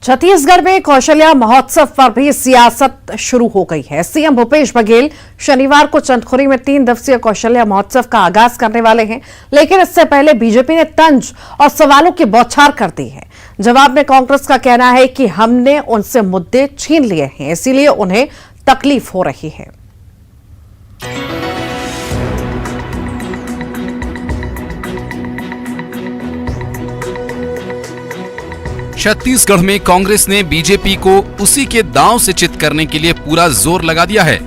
छत्तीसगढ़ में कौशल्या महोत्सव पर भी सियासत शुरू हो गई है। सीएम भूपेश बघेल शनिवार को चंदखुरी में 3 दिवसीय कौशल्या महोत्सव का आगाज करने वाले हैं, लेकिन इससे पहले बीजेपी ने तंज और सवालों की बौछार कर दी है। जवाब में कांग्रेस का कहना है कि हमने उनसे मुद्दे छीन लिए हैं, इसीलिए उन्हें तकलीफ हो रही है। छत्तीसगढ़ में कांग्रेस ने बीजेपी को उसी के दांव से चित करने के लिए पूरा जोर लगा दिया है।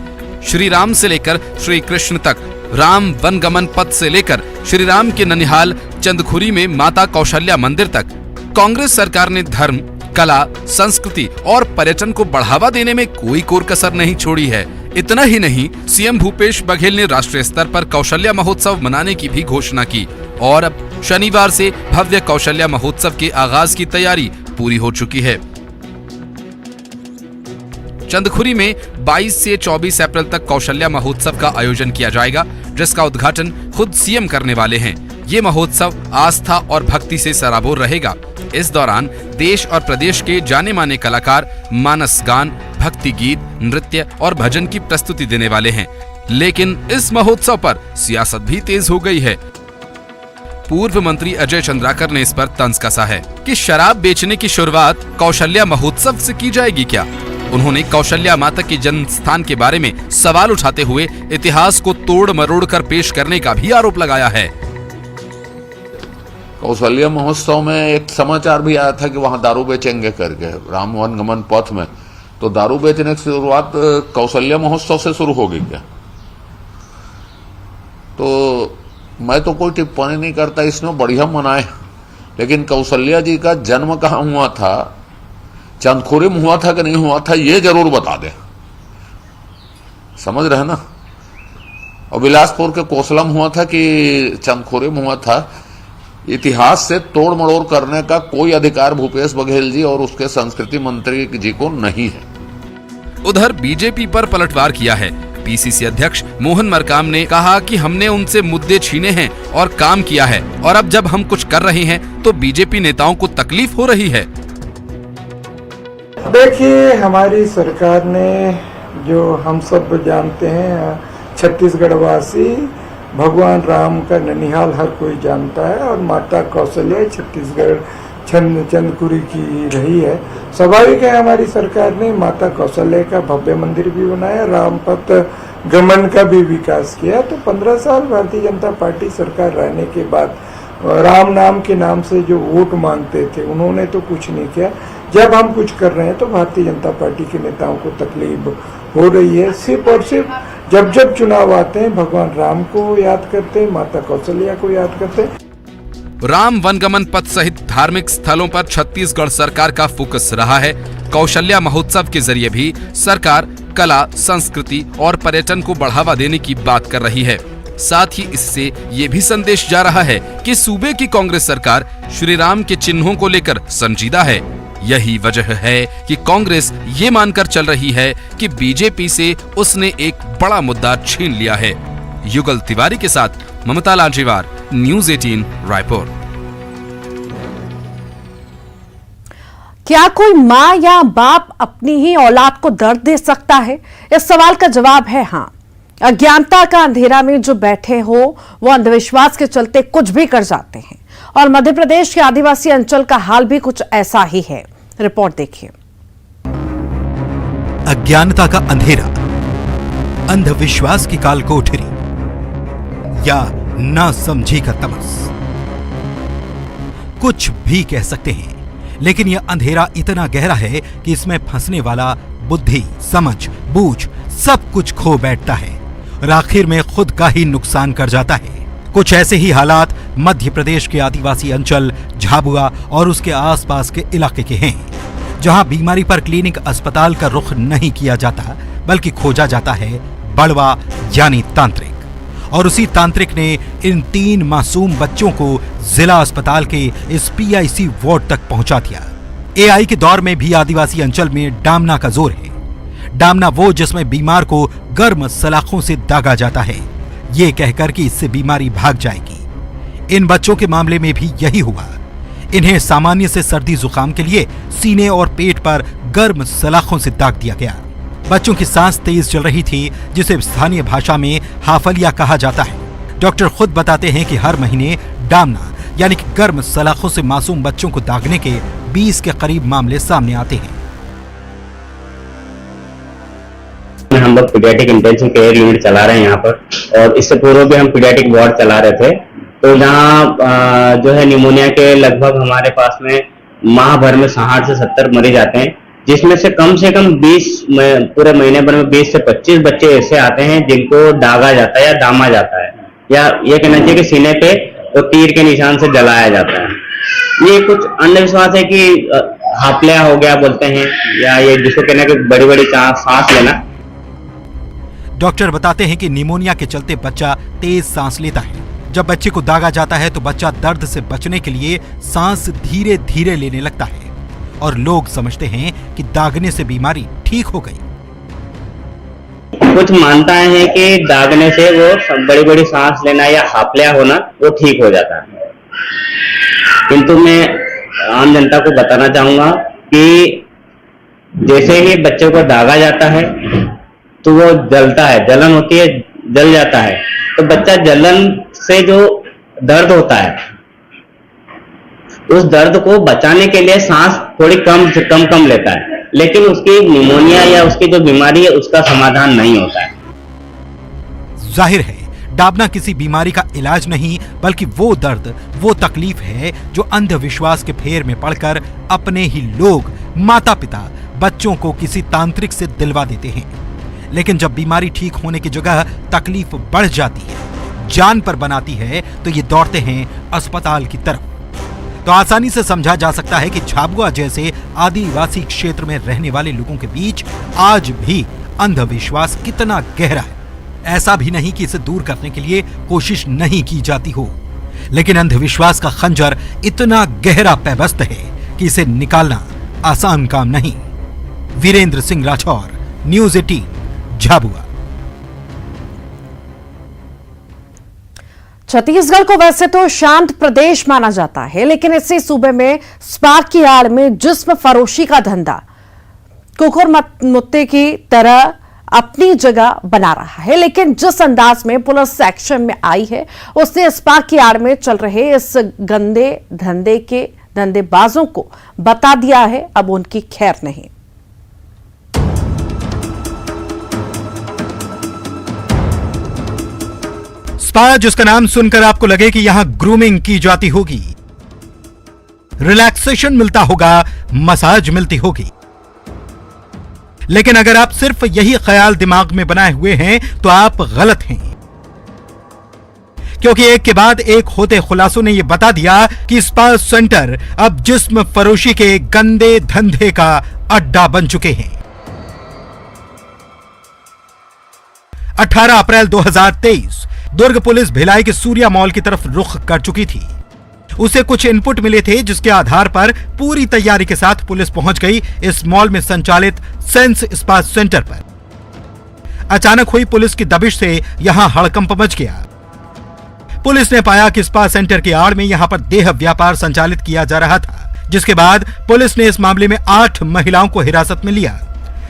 श्री राम से लेकर श्री कृष्ण तक, राम वनगमन पथ से लेकर श्री राम के ननिहाल चंदखुरी में माता कौशल्या मंदिर तक कांग्रेस सरकार ने धर्म, कला, संस्कृति और पर्यटन को बढ़ावा देने में कोई कोर कसर नहीं छोड़ी है। इतना ही नहीं, सीएम भूपेश बघेल ने राष्ट्रीय स्तर पर कौशल्या महोत्सव मनाने की भी घोषणा की और अब शनिवार से भव्य कौशल्या महोत्सव के आगाज की तैयारी पूरी हो चुकी है। चंदखुरी में 22 से 24 अप्रैल तक कौशल्या महोत्सव का आयोजन किया जाएगा, जिसका उद्घाटन खुद सीएम करने वाले हैं। ये महोत्सव आस्था और भक्ति से सराबोर रहेगा। इस दौरान देश और प्रदेश के जाने माने कलाकार मानस गान, भक्ति गीत, नृत्य और भजन की प्रस्तुति देने वाले हैं। लेकिन इस महोत्सव पर सियासत भी तेज हो गई है। पूर्व मंत्री अजय चंद्राकर ने इस पर तंज कसा है कि शराब बेचने की शुरुआत कौशल्या महोत्सव से की जाएगी क्या। उन्होंने कौशल्या माता के जन्म स्थान के बारे में सवाल उठाते हुए इतिहास को तोड़ मरोड़ कर पेश करने का भी आरोप लगाया है। कौशल्या महोत्सव में एक समाचार भी आया था कि वहां दारू बेचेंगे करके, राम वनगमन पथ में। तो दारू बेचने की शुरुआत कौशल्या महोत्सव से शुरू होगी क्या? तो मैं तो कोई टिप्पणी नहीं करता, इसमें बढ़िया मनाए, लेकिन कौशल्या जी का जन्म कहाँ हुआ था, चंदखुरी में हुआ था कि नहीं हुआ था, ये जरूर बता दे। समझ रहे ना? और बिलासपुर के कोसला में हुआ था कि चंदखुरी में हुआ था। इतिहास से तोड़ मड़ोड़ करने का कोई अधिकार भूपेश बघेल जी और उसके संस्कृति मंत्री जी को नहीं है। उधर बीजेपी पर पलटवार किया है। पीसीसी अध्यक्ष मोहन मरकाम ने कहा कि हमने उनसे मुद्दे छीने हैं और काम किया है, और अब जब हम कुछ कर रहे हैं तो बीजेपी नेताओं को तकलीफ हो रही है। देखिए, हमारी सरकार ने, जो हम सब जानते हैं, छत्तीसगढ़ वासी भगवान राम का ननिहाल हर कोई जानता है, और माता कौशल्या छत्तीसगढ़ चंदखुरी की रही है। स्वाभाविक है, हमारी सरकार ने माता कौशल्या का भव्य मंदिर भी बनाया, राम पथ गमन का भी विकास किया। तो 15 साल भारतीय जनता पार्टी सरकार रहने के बाद राम नाम के नाम से जो वोट मांगते थे, उन्होंने तो कुछ नहीं किया। जब हम कुछ कर रहे हैं तो भारतीय जनता पार्टी के नेताओं को तकलीफ हो रही है। सिर्फ और सिर्फ जब चुनाव आते हैं, भगवान राम को याद करते हैं, माता कौशल्या को याद करते हैं। राम वनगमन पथ सहित धार्मिक स्थलों पर छत्तीसगढ़ सरकार का फोकस रहा है। कौशल्या महोत्सव के जरिए भी सरकार कला, संस्कृति और पर्यटन को बढ़ावा देने की बात कर रही है। साथ ही इससे ये भी संदेश जा रहा है कि सूबे की कांग्रेस सरकार श्री राम के चिन्हों को लेकर संजीदा है। यही वजह है कि कांग्रेस ये मानकर चल रही है कि बीजेपी से उसने एक बड़ा मुद्दा छीन लिया है। युगल तिवारी के साथ ममता लांजेवार, न्यूज़ 18 रायपुर। क्या कोई मां या बाप अपनी ही औलाद को दर्द दे सकता है? इस सवाल का जवाब है हाँ। अज्ञानता का अंधेरा में जो बैठे हो, वो अंधविश्वास के चलते कुछ भी कर जाते हैं, और मध्य प्रदेश के आदिवासी अंचल का हाल भी कुछ ऐसा ही है। रिपोर्ट देखिए। अज्ञानता का अंधेरा, अंधविश्वास की काल कोठरी या नासमझी का तमस, कुछ भी कह सकते हैं, लेकिन यह अंधेरा इतना गहरा है कि इसमें फंसने वाला बुद्धि, समझ, बूझ सब कुछ खो बैठता है और आखिर में खुद का ही नुकसान कर जाता है। कुछ ऐसे ही हालात मध्य प्रदेश के आदिवासी अंचल झाबुआ और उसके आसपास के इलाके के हैं, जहां बीमारी पर क्लिनिक अस्पताल का रुख नहीं किया जाता, बल्कि खोजा जाता है बड़वा यानी तांत्रिक। और उसी तांत्रिक ने इन 3 मासूम बच्चों को जिला अस्पताल के इस पीआईसी वार्ड तक पहुंचा दिया। एआई के दौर में भी आदिवासी अंचल में डामना का जोर है। डामना वो जिसमें बीमार को गर्म सलाखों से दागा जाता है, ये कहकर कि इससे बीमारी भाग जाएगी। इन बच्चों के मामले में भी यही हुआ। इन्हें सामान्य से सर्दी जुकाम के लिए सीने और पेट पर गर्म सलाखों से दाग दिया गया। बच्चों की सांस तेज चल रही थी, जिसे स्थानीय भाषा में हाफलिया कहा जाता है। डॉक्टर खुद बताते हैं कि हर महीने डामना यानी कि गर्म सलाखों से मासूम बच्चों को दागने के 20 के करीब मामले सामने आते हैं। हम लोग पीडियाट्रिक इंटेंसिव केयर यूनिट चला रहे हैं यहाँ पर, और इससे पूर्व भी हम पीडियाट्रिक वार्ड चला रहे थे। तो यहाँ जो है निमोनिया के लगभग हमारे पास में माह भर में 60 से 70 मरीज आते हैं, जिसमें से कम 20 पूरे महीने भर में 20 से 25 बच्चे ऐसे आते हैं जिनको दागा जाता है या दामा जाता है, या ये कहना चाहिए कि सीने पे तो तीर के निशान से जलाया जाता है। ये कुछ अंधविश्वास है कि हाफलिया हो गया बोलते हैं, या ये जिसको कहना है कि बड़ी बड़ी सांस लेना। डॉक्टर बताते हैं कि निमोनिया के चलते बच्चा तेज सांस लेता है। जब बच्चे को दागा जाता है तो बच्चा दर्द से बचने के लिए सांस धीरे धीरे लेने लगता है, और लोग समझते हैं कि दागने से बीमारी ठीक हो गई। कुछ मान्यताएं हैं कि दागने से वो बड़ी बड़ी सांस लेना या हाफलिया होना वो ठीक हो जाता है, किंतु मैं आम जनता को बताना चाहूंगा कि जैसे ही बच्चे को दागा जाता है तो वो जलता है, जलन होती है, जल जाता है। तो बच्चा जलन से जो दर्द होता है उस दर्द को बचाने के लिए सांस थोड़ी कम लेता है, लेकिन उसकी निमोनिया या उसकी जो बीमारी है उसका समाधान नहीं होता है। जाहिर है दाबना किसी बीमारी का इलाज नहीं, बल्कि वो दर्द, वो तकलीफ है जो अंधविश्वास के फेर में पड़कर अपने ही लोग, माता पिता, बच्चों को किसी तांत्रिक से दिलवा देते हैं। लेकिन जब बीमारी ठीक होने की जगह तकलीफ बढ़ जाती है, जान पर बनाती है, तो ये दौड़ते हैं अस्पताल की तरफ। तो आसानी से समझा जा सकता है कि झाबुआ जैसे आदिवासी क्षेत्र में रहने वाले लोगों के बीच आज भी अंधविश्वास कितना गहरा है। ऐसा भी नहीं कि इसे दूर करने के लिए कोशिश नहीं की जाती हो, लेकिन अंधविश्वास का खंजर इतना गहरा पैबस्त है कि इसे निकालना आसान काम नहीं। वीरेंद्र सिंह राठौर, न्यूज़ 18, झाबुआ। छत्तीसगढ़ को वैसे तो शांत प्रदेश माना जाता है, लेकिन इसी सूबे में स्पा की आड़ में जिस्म फरोशी का धंधा कुकुर मुत्ते की तरह अपनी जगह बना रहा है। लेकिन जिस अंदाज में पुलिस एक्शन में आई है, उसने स्पा की आड़ में चल रहे इस गंदे धंधे के धंधेबाजों को बता दिया है अब उनकी खैर नहीं। स्पा, जिसका नाम सुनकर आपको लगे कि यहां ग्रूमिंग की जाती होगी, रिलैक्सेशन मिलता होगा, मसाज मिलती होगी, लेकिन अगर आप सिर्फ यही ख्याल दिमाग में बनाए हुए हैं तो आप गलत हैं, क्योंकि एक के बाद एक होते खुलासों ने यह बता दिया कि स्पा सेंटर अब जिस्म फरोशी के गंदे धंधे का अड्डा बन चुके हैं। 18 अप्रैल 2023 दुर्ग पुलिस भिलाई के सूर्या मॉल की तरफ रुख कर चुकी थी। उसे कुछ इनपुट मिले थे, जिसके आधार पर पूरी तैयारी के साथ पुलिस पहुंच गई इस मॉल में संचालित सेंस स्पा सेंटर पर। अचानक हुई पुलिस की दबिश से यहां हड़कंप मच गया। पुलिस ने पाया कि स्पा सेंटर की आड़ में यहां पर देह व्यापार संचालित किया जा रहा था, जिसके बाद पुलिस ने इस मामले में 8 महिलाओं को हिरासत में लिया।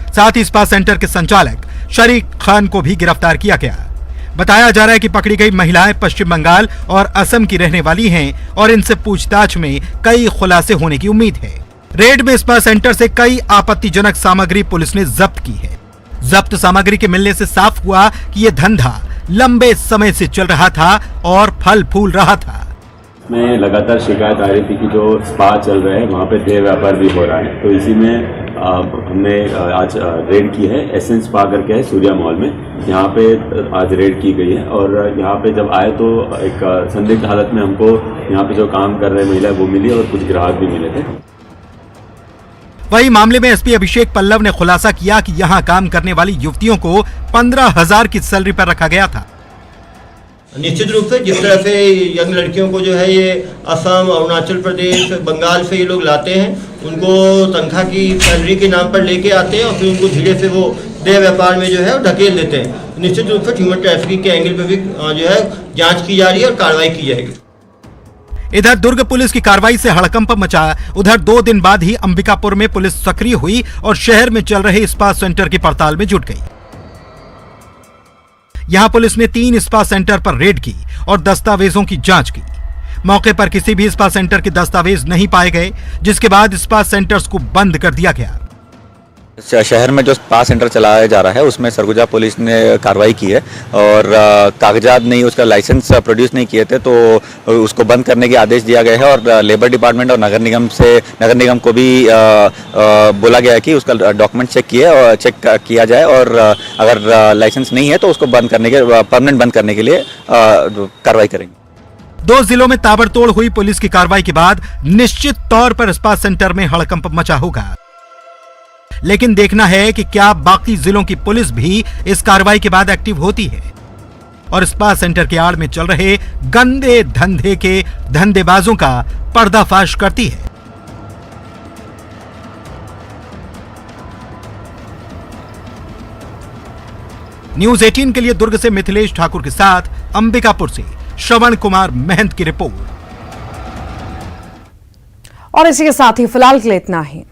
साथ ही स्पा सेंटर के संचालक शरीक खान को भी गिरफ्तार किया गया। बताया जा रहा है कि पकड़ी गई महिलाएं पश्चिम बंगाल और असम की रहने वाली हैं और इनसे पूछताछ में कई खुलासे होने की उम्मीद है। रेड में स्पा सेंटर से कई आपत्तिजनक सामग्री पुलिस ने जब्त की है। जब्त सामग्री के मिलने से साफ हुआ कि यह धंधा लंबे समय से चल रहा था और फल फूल रहा था। में लगातार शिकायत आ रही थी कि जो स्पा चल रहे हैं वहाँ पे देह व्यापार भी हो रहा है, तो इसी में हमने आज रेड की है। एसेंस स्पा करके है सूर्या मॉल में, यहाँ पे आज रेड की गई है। और यहाँ पे जब आए तो एक संदिग्ध हालत में हमको यहाँ पे जो काम कर रहे महिला वो मिली और कुछ ग्राहक भी मिले थे। वही मामले में एसपी अभिषेक पल्लव ने खुलासा किया कि यहाँ काम करने वाली युवतियों को 15,000 की सैलरी पर रखा गया था। निश्चित रूप से जिस तरह से यंग लड़कियों को जो है ये असम, अरुणाचल प्रदेश, बंगाल से ये लोग लाते हैं, उनको तनख्वाह की सैलरी के नाम पर लेके आते हैं और फिर उनको धीरे से वो देह व्यापार में जो है ढकेल देते हैं। निश्चित रूप से ह्यूमन ट्रैफिकिंग के एंगल पे भी जो है जांच की जा रही है और कार्रवाई की जाएगी। इधर दुर्ग पुलिस की कार्रवाई से हड़कंप मचा। उधर 2 दिन बाद ही अंबिकापुर में पुलिस सक्रिय हुई और शहर में चल रहे स्पा सेंटर की पड़ताल में जुट गई। यहां पुलिस ने 3 स्पा सेंटर पर रेड की और दस्तावेजों की जांच की। मौके पर किसी भी स्पा सेंटर के दस्तावेज नहीं पाए गए, जिसके बाद स्पा सेंटर्स को बंद कर दिया गया। शहर में जो स्पा सेंटर चलाया जा रहा है उसमें सरगुजा पुलिस ने कार्रवाई की है और कागजात नहीं, उसका लाइसेंस प्रोड्यूस नहीं किए थे, तो उसको बंद करने के आदेश दिया गया है। और लेबर डिपार्टमेंट और नगर निगम को भी बोला गया है कि उसका डॉक्यूमेंट चेक किया जाए और अगर लाइसेंस नहीं है तो उसको परमानेंट बंद करने के लिए कार्रवाई करेंगे। 2 जिलों में ताबड़तोड़ हुई पुलिस की कार्रवाई के बाद निश्चित तौर पर स्पा सेंटर में हड़कंप मचा होगा, लेकिन देखना है कि क्या बाकी जिलों की पुलिस भी इस कार्रवाई के बाद एक्टिव होती है और स्पा सेंटर के आड़ में चल रहे गंदे धंधे के धंधेबाजों का पर्दाफाश करती है। न्यूज 18 के लिए दुर्ग से मिथिलेश ठाकुर के साथ अंबिकापुर से श्रवण कुमार महंत की रिपोर्ट। और इसी के साथ ही फिलहाल के लिए इतना ही।